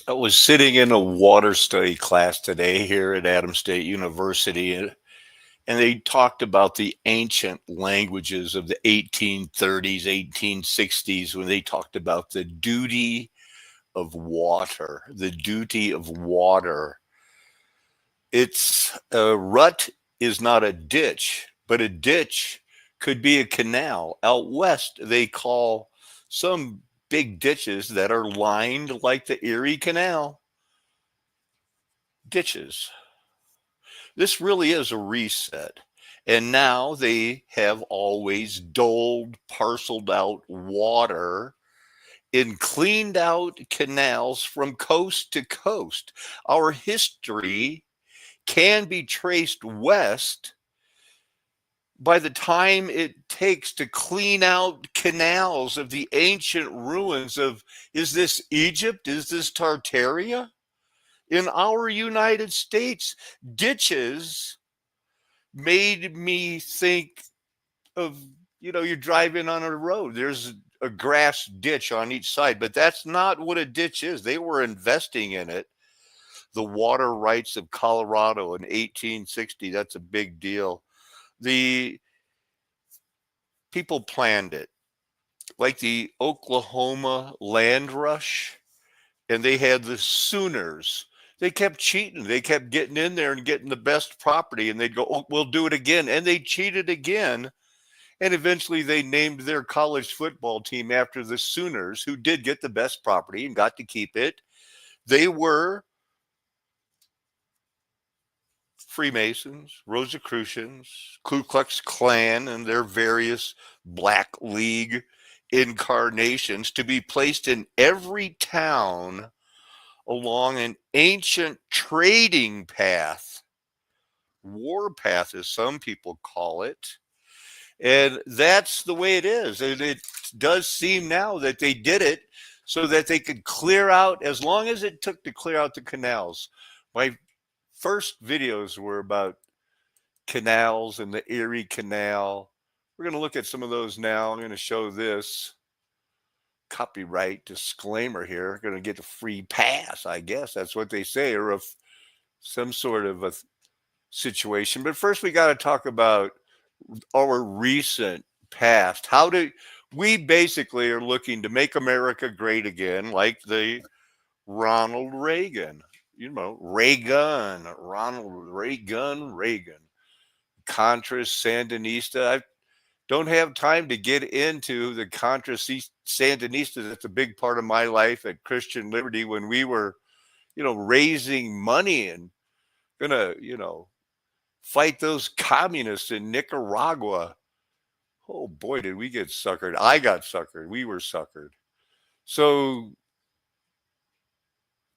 I was sitting in a water study class today here at Adams State University, and they talked about the ancient languages of the 1830s, 1860s, when they talked about the duty of water, the duty of water. It's a rut is not a ditch, but a ditch could be a canal. Out west, they call some big ditches that are lined like the Erie Canal ditches. This really is a reset. And now they have always doled, parceled out water in cleaned out canals from coast to coast. Our history can be traced west by the time it takes to clean out canals of the ancient ruins of, is this Egypt? Is this Tartaria? In our United States, ditches made me think of, you're driving on a road. There's a grass ditch on each side, but that's not what a ditch is. They were investing in it. The water rights of Colorado in 1860, that's a big deal. The people planned it, like the Oklahoma land rush, and they had the Sooners. They kept cheating. They kept getting in there and getting the best property, and they'd go, "Oh, we'll do it again." And they cheated again. And eventually they named their college football team after the Sooners, who did get the best property and got to keep it. They were Freemasons, Rosicrucians, Ku Klux Klan, and their various Black League incarnations to be placed in every town along an ancient trading path, war path, as some people call it. And that's the way it is. And it does seem now that they did it so that they could clear out, as long as it took to clear out the canals. My first videos were about canals and the Erie Canal. We're going to look at some of those now. I'm going to show this copyright disclaimer here. Going to get a free pass, I guess. That's what they say, or some sort of a situation. But first, we got to talk about our recent past. How do we basically are looking to make America great again, like the Ronald Reagan, Ronald Reagan, Contras, Sandinista. I don't have time to get into the Contras, Sandinista. That's a big part of my life at Christian Liberty when we were, raising money and gonna, fight those communists in Nicaragua. Oh boy, did we get suckered. I got suckered. We were suckered. So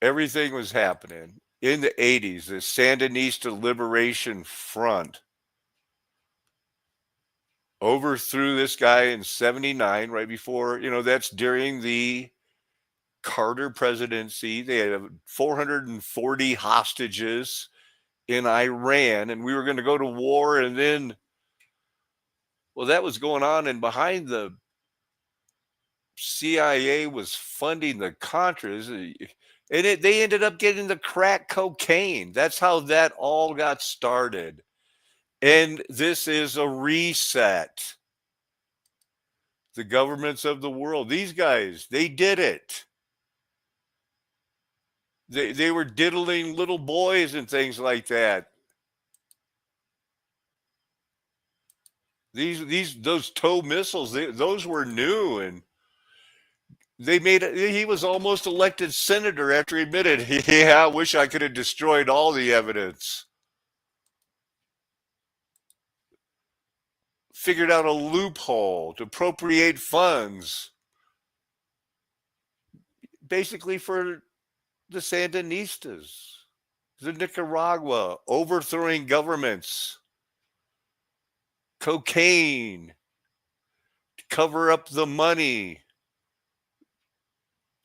everything was happening in the 80s. The Sandinista Liberation Front overthrew this guy in 79, right before, that's during the Carter presidency. They had 440 hostages in Iran, and we were going to go to war. And then, well, that was going on, and behind the CIA was funding the Contras, and they ended up getting the crack cocaine. That's how that all got started. And this is a reset. The governments of the world, these guys, they did it. They were diddling little boys and things like that. Those tow missiles, those were new, and he was almost elected senator after he admitted, yeah, I wish I could have destroyed all the evidence. Figured out a loophole to appropriate funds, basically for the Sandinistas, the Nicaragua, overthrowing governments, cocaine, to cover up the money.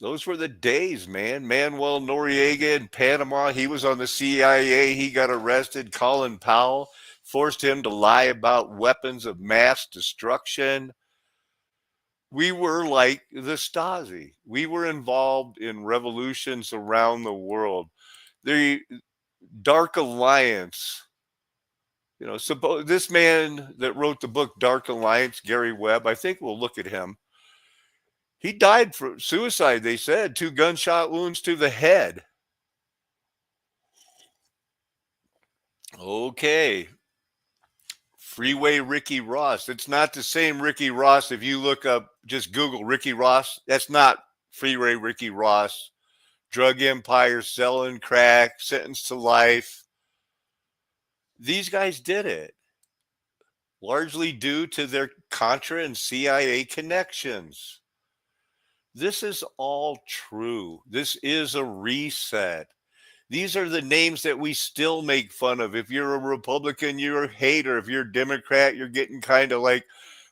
Those were the days, man. Manuel Noriega in Panama, he was on the CIA. He got arrested. Colin Powell forced him to lie about weapons of mass destruction. We were like the Stasi. We were involved in revolutions around the world. The Dark Alliance, suppose this man that wrote the book Dark Alliance, Gary Webb, I think we'll look at him. He died from suicide, they said, 2 gunshot wounds to the head. Okay. Freeway Ricky Ross. It's not the same Ricky Ross. If you look up, just Google Ricky Ross, that's not Freeway Ricky Ross. Drug empire, selling crack, sentenced to life. These guys did it largely due to their Contra and CIA connections. This is all true. This is a reset. These are the names that we still make fun of. If you're a Republican, you're a hater. If you're a Democrat, you're getting kind of like,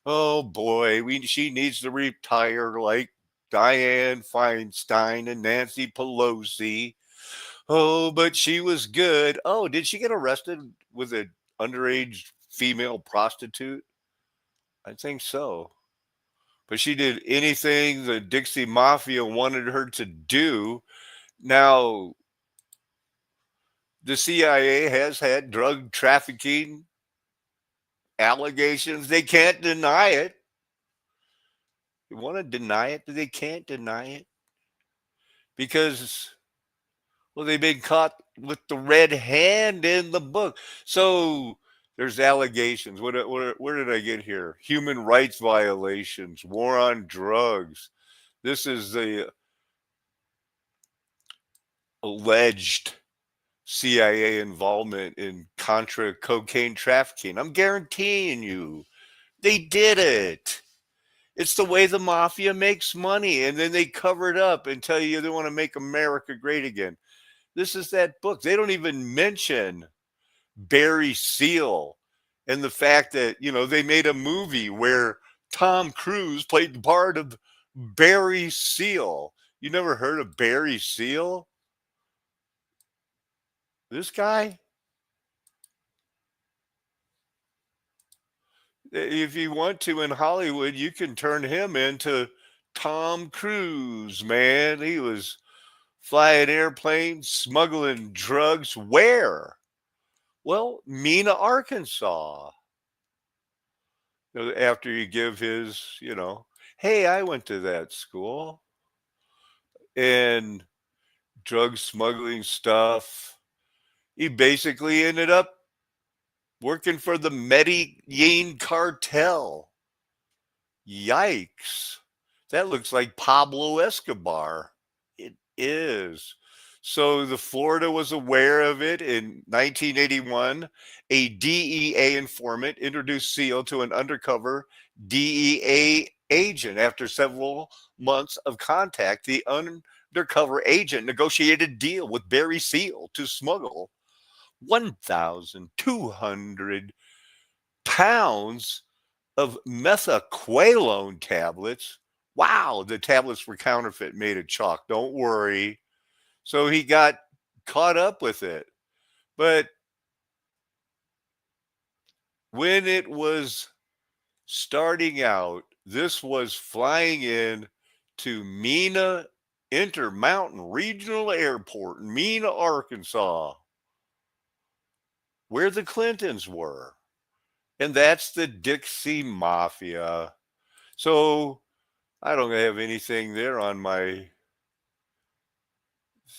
oh boy, she needs to retire like Dianne Feinstein and Nancy Pelosi. Oh, but she was good. Oh, did she get arrested with an underage female prostitute? I think so. But she did anything the Dixie Mafia wanted her to do. Now, the CIA has had drug trafficking allegations. They can't deny it. You want to deny it, but they can't deny it because, well, they've been caught with the red hand in the book. So there's allegations. Where did I get here? Human rights violations, war on drugs. This is the alleged CIA involvement in Contra cocaine trafficking. I'm guaranteeing you, they did it. It's the way the mafia makes money, and then they cover it up and tell you they want to make America great again. This is that book. They don't even mention Barry Seal and the fact that, they made a movie where Tom Cruise played the part of Barry Seal. You never heard of Barry Seal? This guy? If you want to in Hollywood, you can turn him into Tom Cruise, man. He was flying airplanes, smuggling drugs. Where? Well, Mena, Arkansas. After you give his, hey, I went to that school. And drug smuggling stuff. He basically ended up working for the Medellin cartel. Yikes. That looks like Pablo Escobar. It is. So the Florida was aware of it in 1981. A DEA informant introduced Seal to an undercover DEA agent. After several months of contact, the undercover agent negotiated a deal with Barry Seal to smuggle 1,200 pounds of methaqualone tablets. Wow, the tablets were counterfeit, made of chalk. Don't worry. So he got caught up with it. But when it was starting out, this was flying in to Mena Intermountain Regional Airport in Mena, Arkansas, where the Clintons were. And that's the Dixie Mafia. So I don't have anything there on my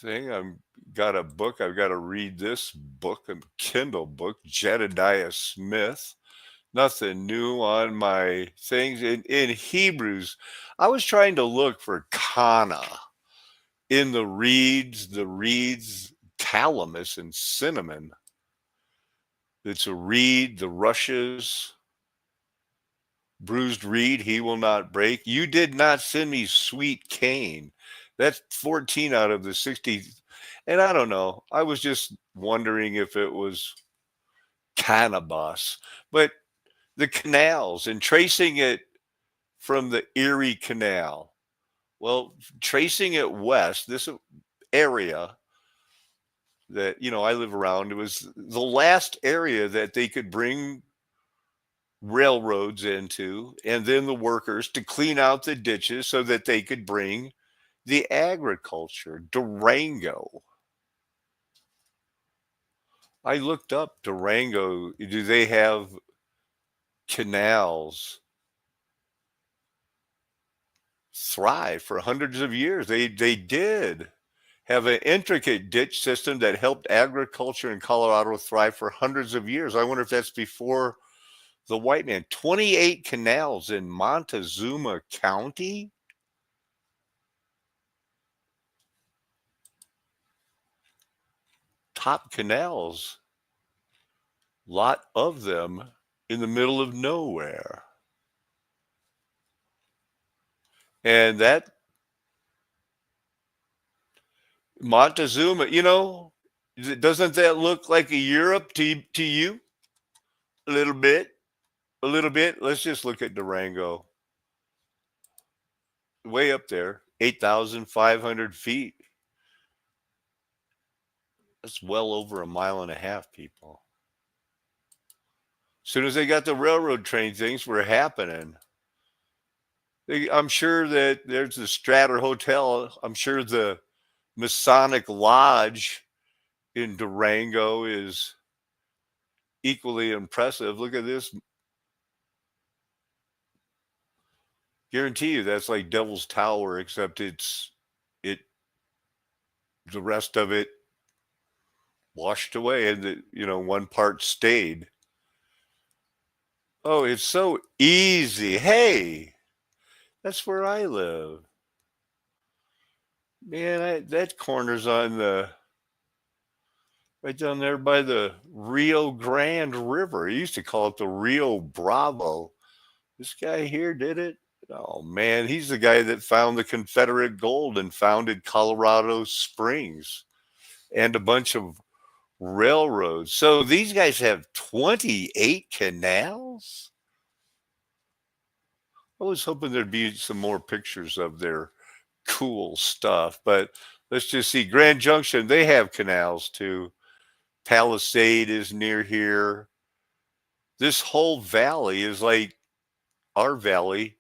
thing. I've got a book. I've got to read this book, a Kindle book, Jedediah Smith. Nothing new on my things. In Hebrews, I was trying to look for Kana in the reeds, calamus and cinnamon. It's a reed, the rushes, bruised reed, he will not break. You did not send me sweet cane. That's 14 out of the 60. And I don't know. I was just wondering if it was cannabis. But the canals and tracing it from the Erie Canal. Well, tracing it west, this area that, I live around, it was the last area that they could bring railroads into, and then the workers to clean out the ditches so that they could bring the agriculture. Durango. I looked up Durango. Do they have canals thrive for hundreds of years? They did have an intricate ditch system that helped agriculture in Colorado thrive for hundreds of years. I wonder if that's before the white man. 28 canals in Montezuma County. Top canals, lot of them in the middle of nowhere. And that Montezuma, doesn't that look like a Europe to you? A little bit, a little bit. Let's just look at Durango, way up there, 8,500 feet. That's well over a mile and a half, people. As soon as they got the railroad train, things were happening. I'm sure that there's the Stratter Hotel. I'm sure the Masonic Lodge in Durango is equally impressive. Look at this. Guarantee you that's like Devil's Tower, except it the rest of it washed away and one part stayed. Oh, it's so easy. Hey, that's where I live. Man, that corner's on right down there by the Rio Grande River. He used to call it the Rio Bravo. This guy here did it. Oh man, he's the guy that found the Confederate gold and founded Colorado Springs and a bunch of railroads. So these guys have 28 canals. I was hoping there'd be some more pictures of their cool stuff, but let's just see. Grand Junction, they have canals too. Palisade is near here. This whole valley is like our valley,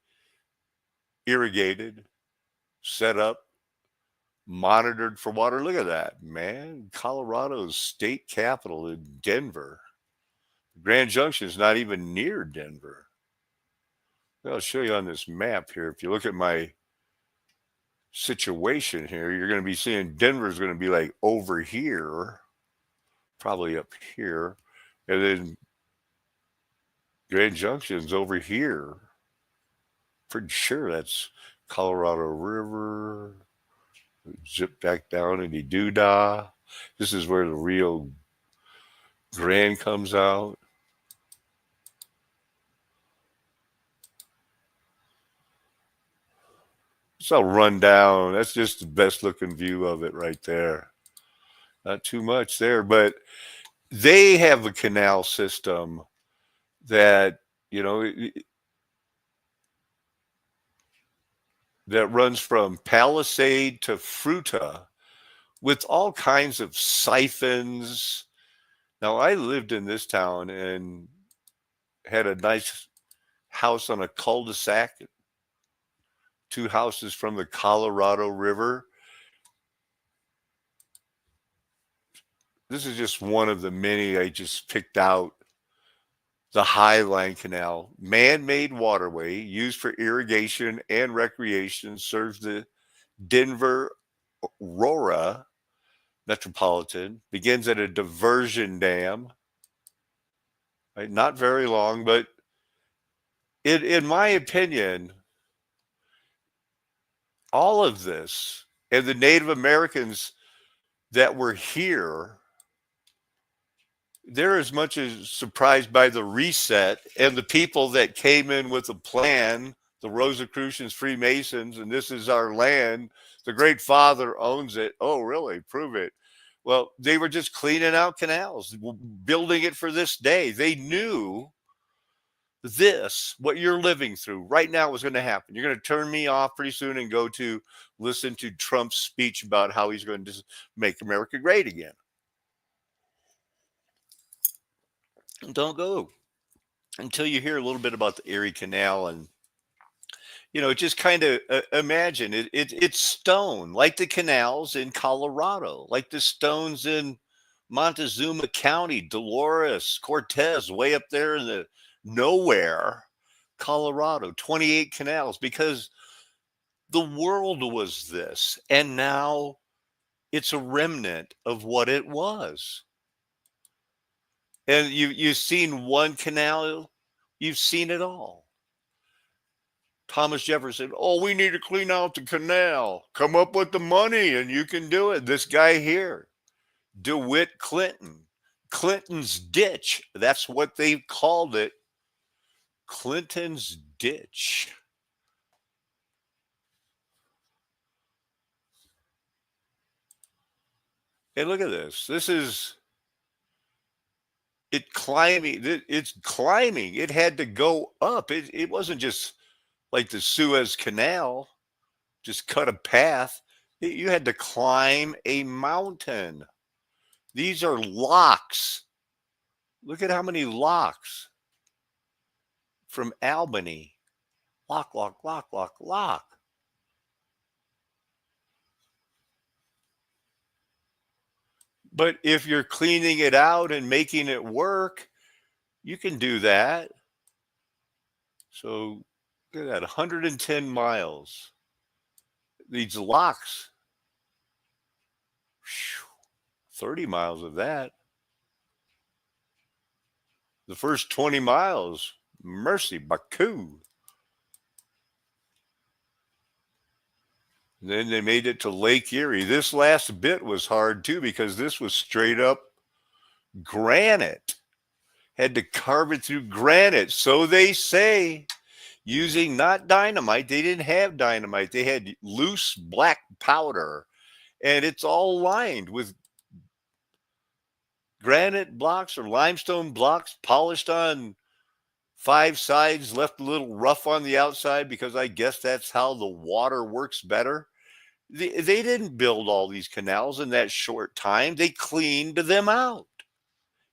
irrigated, set up, monitored for water. Look at that, man. Colorado's state capital in Denver. Grand Junction is not even near Denver. I'll show you on this map here. If you look at my situation here, you're going to be seeing Denver's going to be like over here, probably up here. And then Grand Junction's over here. Pretty sure that's Colorado River. Zip back down into Doodah. This is where the Rio Grande comes out. It's all run down. That's just the best looking view of it right there. Not too much there, but they have a canal system that, that runs from Palisade to Fruita with all kinds of siphons. Now, I lived in this town and had a nice house on a cul-de-sac, 2 houses from the Colorado River. This is just one of the many I just picked out. The Highline Canal, man-made waterway used for irrigation and recreation, serves the Denver Aurora metropolitan, begins at a diversion dam. Right? Not very long, but in my opinion, all of this and the Native Americans that were here, they're as much as surprised by the reset and the people that came in with a plan, the Rosicrucians, Freemasons, and this is our land. The Great Father owns it. Oh, really? Prove it. Well, they were just cleaning out canals, building it for this day. They knew this, what you're living through right now, was going to happen. You're going to turn me off pretty soon and go to listen to Trump's speech about how he's going to make America great again. Don't go. until you hear a little bit about the Erie Canal. And just kind of imagine it's stone, like the canals in Colorado, like the stones in Montezuma County, Dolores, Cortez, way up there in the nowhere, Colorado, 28 canals, because the world was this, and now it's a remnant of what it was. And you've seen one canal, you've seen it all. Thomas Jefferson, oh, we need to clean out the canal. Come up with the money and you can do it. This guy here, DeWitt Clinton, Clinton's ditch. That's what they called it. Clinton's ditch. Hey, look at this. This is it climbing. It's climbing. It had to go up. It wasn't just like the Suez Canal, just cut a path. You had to climb a mountain. These are locks. Look at how many locks from Albany. Lock, lock, lock, lock, lock. But if you're cleaning it out and making it work, you can do that. So look at that, 110 miles. These locks, 30 miles of that. The first 20 miles, mercy, Baku. Then they made it to Lake Erie. This last bit was hard too because this was straight up granite. Had to carve it through granite. So they say, using not dynamite. They didn't have dynamite. They had loose black powder. And it's all lined with granite blocks or limestone blocks polished on 5 sides, left a little rough on the outside because I guess that's how the water works better. They didn't build all these canals in that short time. They cleaned them out.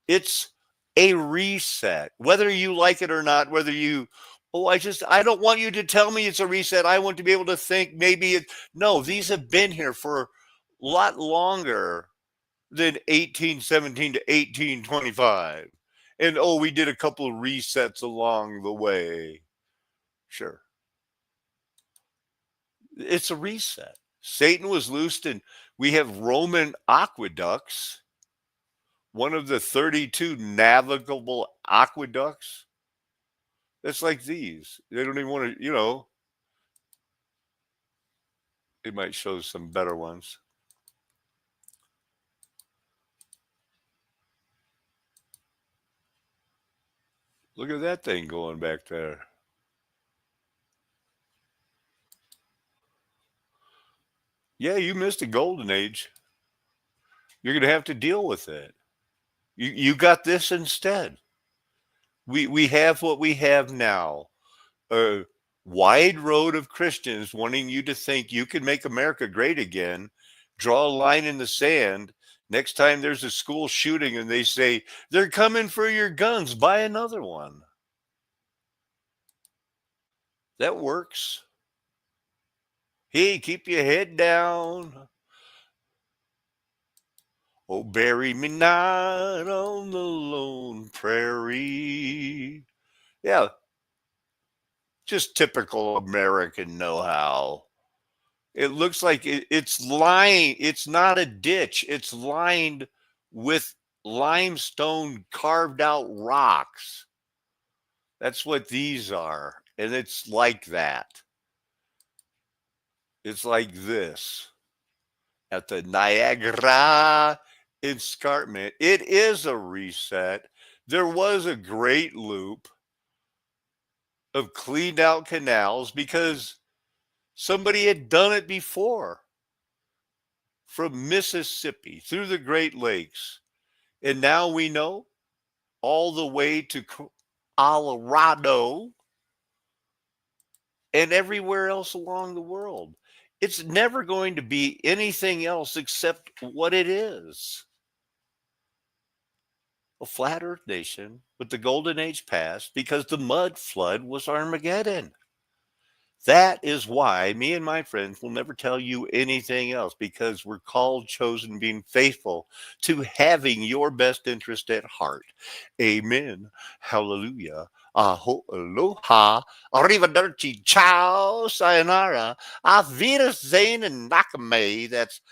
It's a reset, whether you like it or not, whether you, oh, I don't want you to tell me it's a reset. I want to be able to think maybe no, these have been here for a lot longer than 1817 to 1825. And oh, we did a couple of resets along the way. Sure. It's a reset. Satan was loosed, and we have Roman aqueducts, one of the 32 navigable aqueducts. That's like these. They don't even want to, they might show some better ones. Look at that thing going back there. Yeah, you missed a golden age. You're going to have to deal with it. You got this instead. We have what we have now. A wide road of Christians wanting you to think you can make America great again, draw a line in the sand. Next time there's a school shooting and they say, they're coming for your guns, buy another one. That works. Hey, keep your head down. Oh, bury me not on the lone prairie. Yeah, just typical American know-how. It looks like it's lined. It's not a ditch. It's lined with limestone carved out rocks. That's what these are. And it's like that. It's like this at the Niagara Escarpment. It is a reset. There was a great loop of cleaned out canals because somebody had done it before from Mississippi through the Great Lakes. And now we know all the way to Colorado and everywhere else along the world. It's never going to be anything else except what it is. a flat earth nation with the golden age past because the mud flood was Armageddon. That is why me and my friends will never tell you anything else because we're called, chosen, being faithful to having your best interest at heart. Amen. Hallelujah. Aho, aloha. Arrivederci. Ciao. Sayonara. Auf Wiedersehen and Nakame. That's